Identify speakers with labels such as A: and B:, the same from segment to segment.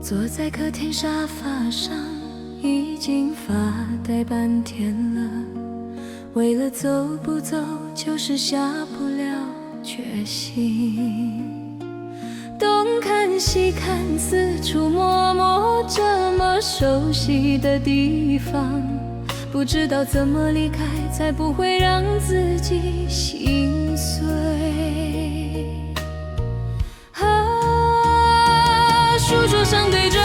A: 坐在客厅沙发上，已经发呆半天了。为了走不走，就是下不了决心。东看西看，四处摸摸，这么熟悉的地方，不知道怎么离开，才不会让自己心碎。书桌上堆着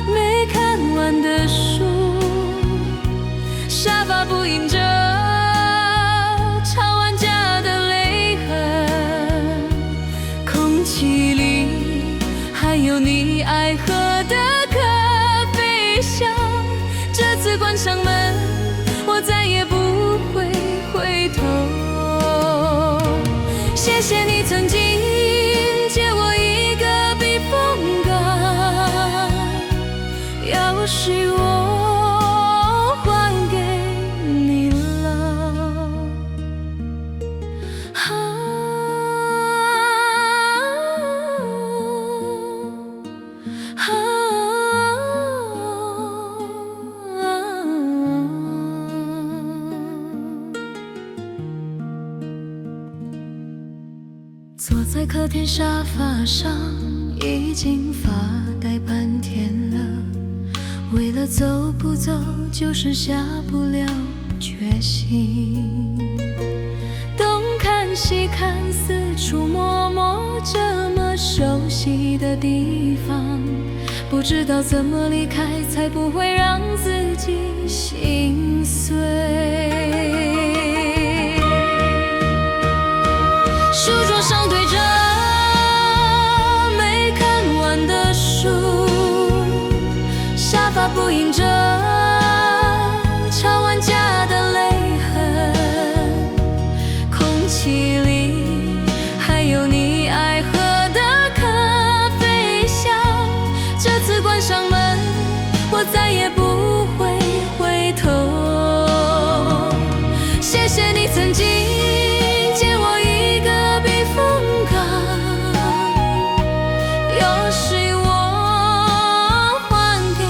A: 没看完的书，沙发不映着吵完架的泪痕，空气里还有你爱喝的咖啡香。这次关上门，我再也不会回头。谢谢你曾经借我一个避风港，钥匙我还给你了。坐在客厅沙发上，已经发呆半天了。为了走不走，就是下不了决心。东看西看，四处摸摸，这么熟悉的地方，不知道怎么离开，才不会让自己心碎。书桌上堆着没看完的书，沙发不映着吵完架的泪痕，空气里还有你爱喝的咖啡香。这次关上门，我再也不会回头。谢谢你曾经借我一个避风港，钥匙我还给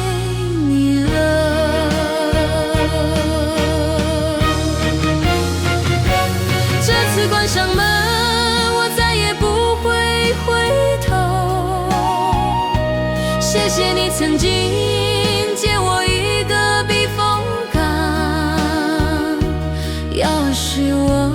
A: 你了。这次关上门，我再也不会回头。谢谢你曾经借我一个避风港，钥匙我